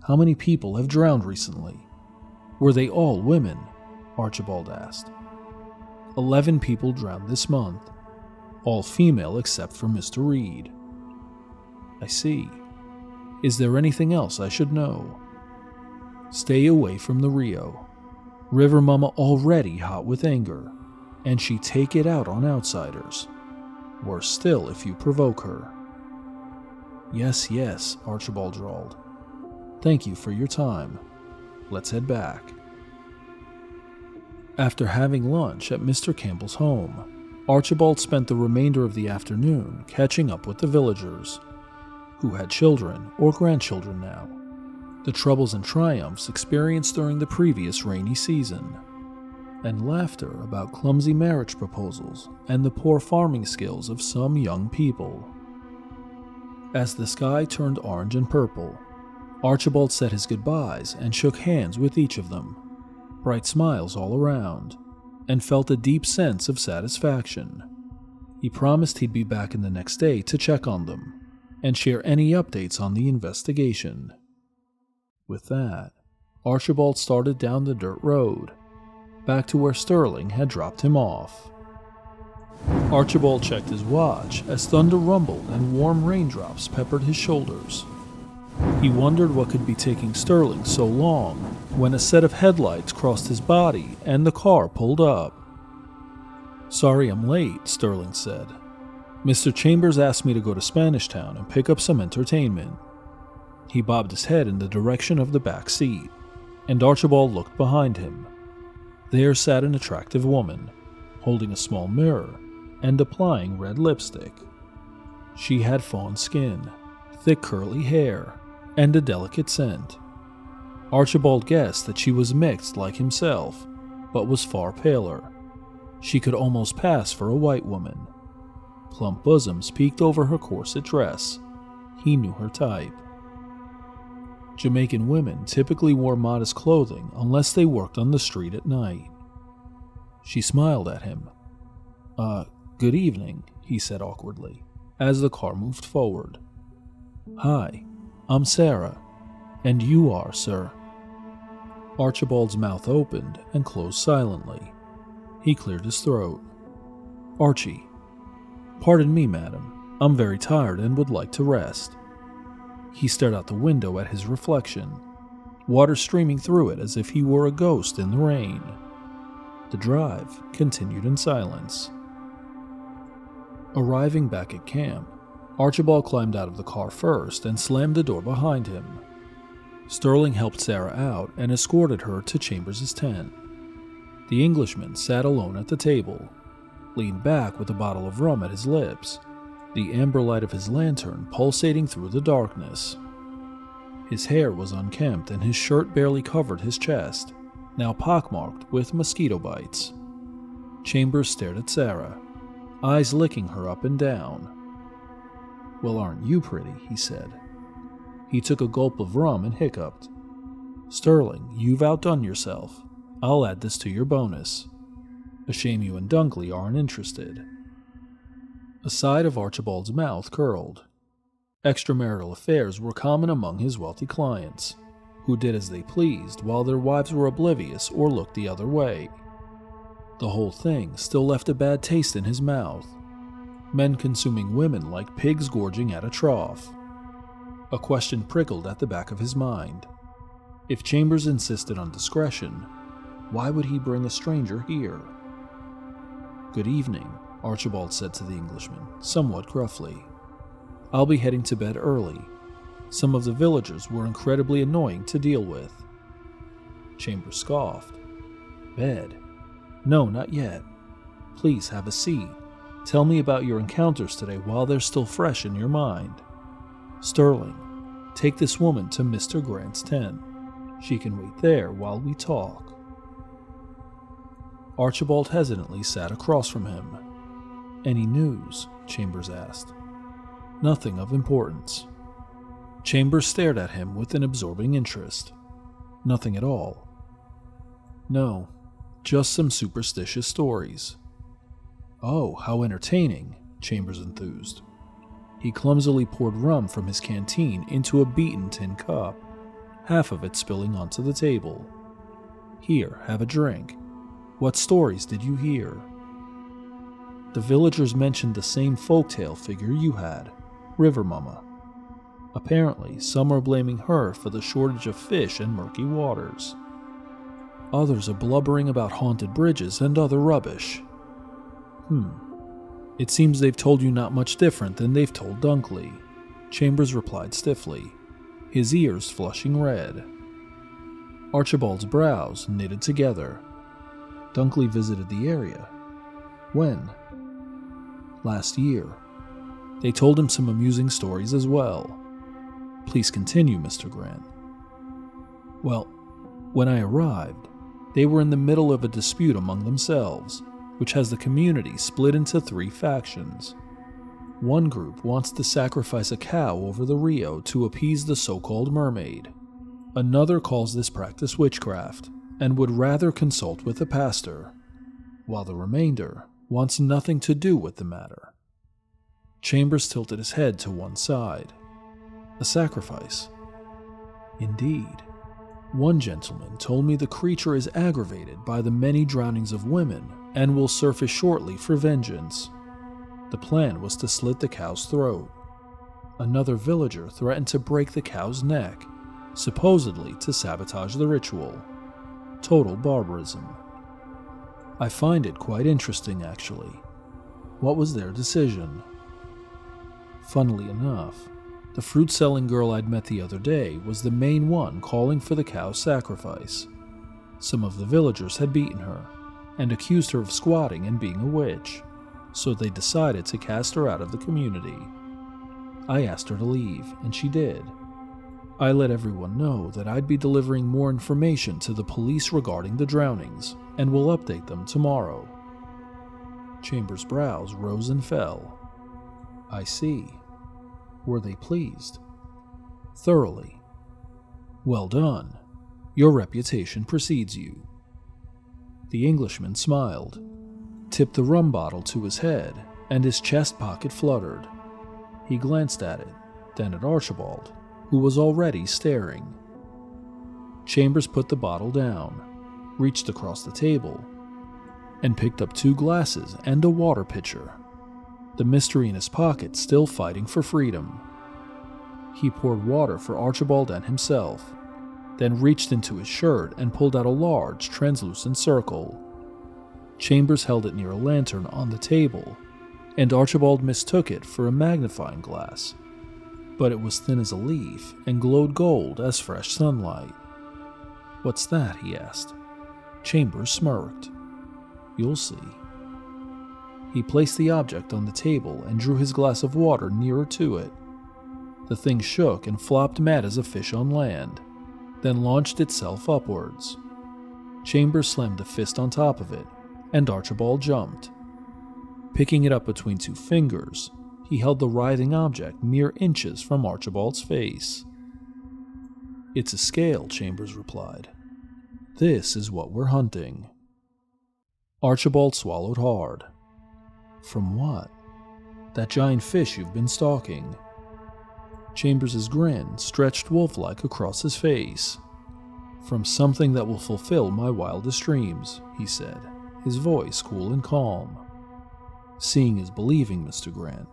How many people have drowned recently? Were they all women? Archibald asked. 11 people drowned this month. All female except for Mr. Reed. I see. Is there anything else I should know? Stay away from the Rio. River Mama already hot with anger, and she take it out on outsiders. Worse still if you provoke her. Yes, Archibald drawled. Thank you for your time. Let's head back. After having lunch at Mr. Campbell's home, Archibald spent the remainder of the afternoon catching up with the villagers, who had children or grandchildren now, the troubles and triumphs experienced during the previous rainy season, and laughter about clumsy marriage proposals and the poor farming skills of some young people. As the sky turned orange and purple, Archibald said his goodbyes and shook hands with each of them, bright smiles all around, and felt a deep sense of satisfaction. He promised he'd be back in the next day to check on them and share any updates on the investigation. With that, Archibald started down the dirt road, back to where Sterling had dropped him off. Archibald checked his watch as thunder rumbled and warm raindrops peppered his shoulders. He wondered what could be taking Sterling so long when a set of headlights crossed his body and the car pulled up. Sorry I'm late, Sterling said. Mr. Chambers asked me to go to Spanish Town and pick up some entertainment. He bobbed his head in the direction of the back seat, and Archibald looked behind him. There sat an attractive woman, holding a small mirror and applying red lipstick. She had fawn skin, thick curly hair, and a delicate scent. Archibald guessed that she was mixed like himself, but was far paler. She could almost pass for a white woman. Plump bosoms peeked over her corset dress. He knew her type. Jamaican women typically wore modest clothing unless they worked on the street at night. She smiled at him. Good evening, he said awkwardly, as the car moved forward. Hi, I'm Sarah, and you are, sir. Archibald's mouth opened and closed silently. He cleared his throat. Archie. Pardon me, madam. I'm very tired and would like to rest. He stared out the window at his reflection, water streaming through it as if he were a ghost in the rain. The drive continued in silence. Arriving back at camp, Archibald climbed out of the car first and slammed the door behind him. Sterling helped Sarah out and escorted her to Chambers' tent. The Englishman sat alone at the table, leaned back with a bottle of rum at his lips, the amber light of his lantern pulsating through the darkness. His hair was unkempt and his shirt barely covered his chest, now pockmarked with mosquito bites. Chambers stared at Sarah, eyes licking her up and down. "Well, aren't you pretty?" he said. He took a gulp of rum and hiccuped. "Sterling, you've outdone yourself. I'll add this to your bonus. A shame you and Dunkley aren't interested." A side of Archibald's mouth curled. Extramarital affairs were common among his wealthy clients, who did as they pleased while their wives were oblivious or looked the other way. The whole thing still left a bad taste in his mouth. Men consuming women like pigs gorging at a trough. A question prickled at the back of his mind. If Chambers insisted on discretion, why would he bring a stranger here? "Good evening," Archibald said to the Englishman, somewhat gruffly. "I'll be heading to bed early. Some of the villagers were incredibly annoying to deal with." Chambers scoffed. "Bed? No, not yet. Please have a seat. Tell me about your encounters today while they're still fresh in your mind. Sterling, take this woman to Mr. Grant's tent. She can wait there while we talk." Archibald hesitantly sat across from him. "Any news?" Chambers asked. "Nothing of importance." Chambers stared at him with an absorbing interest. "Nothing at all?" "No, just some superstitious stories." "Oh, how entertaining," Chambers enthused. He clumsily poured rum from his canteen into a beaten tin cup, half of it spilling onto the table. "Here, have a drink. What stories did you hear?" "The villagers mentioned the same folktale figure you had, River Mama. Apparently, some are blaming her for the shortage of fish and murky waters. Others are blubbering about haunted bridges and other rubbish." It seems they've told you not much different than they've told Dunkley," Chambers replied stiffly, his ears flushing red. Archibald's brows knitted together. "Dunkley visited the area. When?" "Last year. They told him some amusing stories as well. Please continue, Mr. Grant." "Well, when I arrived, they were in the middle of a dispute among themselves, which has the community split into 3 factions. One group wants to sacrifice a cow over the Rio to appease the so-called mermaid. Another calls this practice witchcraft and would rather consult with the pastor, while the remainder wants nothing to do with the matter." Chambers tilted his head to one side. "A sacrifice?" "Indeed. One gentleman told me the creature is aggravated by the many drownings of women and will surface shortly for vengeance. The plan was to slit the cow's throat. Another villager threatened to break the cow's neck, supposedly to sabotage the ritual. Total barbarism. I find it quite interesting, actually. What was their decision?" Funnily enough, the fruit-selling girl I'd met the other day was the main one calling for the cow's sacrifice. Some of the villagers had beaten her and accused her of squatting and being a witch, so they decided to cast her out of the community. I asked her to leave, and she did. I let everyone know that I'd be delivering more information to the police regarding the drownings, and will update them tomorrow. Chambers' brows rose and fell. I see. Were they pleased? Thoroughly. Well done. Your reputation precedes you. The Englishman smiled, tipped the rum bottle to his head, and his chest pocket fluttered. He glanced at it, then at Archibald, who was already staring. Chambers put the bottle down, reached across the table, and picked up 2 glasses and a water pitcher, the mystery in his pocket still fighting for freedom. He poured water for Archibald and himself, then reached into his shirt and pulled out a large, translucent circle. Chambers held it near a lantern on the table, and Archibald mistook it for a magnifying glass, but it was thin as a leaf and glowed gold as fresh sunlight. What's that? He asked. Chambers smirked. You'll see. He placed the object on the table and drew his glass of water nearer to it. The thing shook and flopped mad as a fish on land, then launched itself upwards. Chambers slammed a fist on top of it, and Archibald jumped. Picking it up between 2 fingers, he held the writhing object mere inches from Archibald's face. "It's a scale," Chambers replied. "This is what we're hunting." Archibald swallowed hard. "From what?" "That giant fish you've been stalking." Chambers' grin stretched wolf-like across his face. "From something that will fulfill my wildest dreams," he said, his voice cool and calm. "Seeing is believing, Mr. Grant.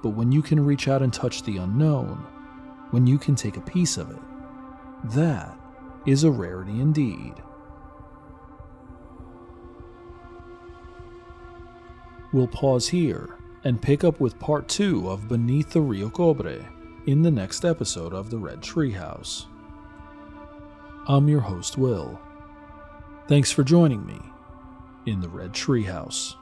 But when you can reach out and touch the unknown, when you can take a piece of it, that is a rarity indeed." We'll pause here and pick up with part 2 of Beneath the Rio Cobre in the next episode of the Red Treehouse. I'm your host, Will. Thanks for joining me in the Red Treehouse.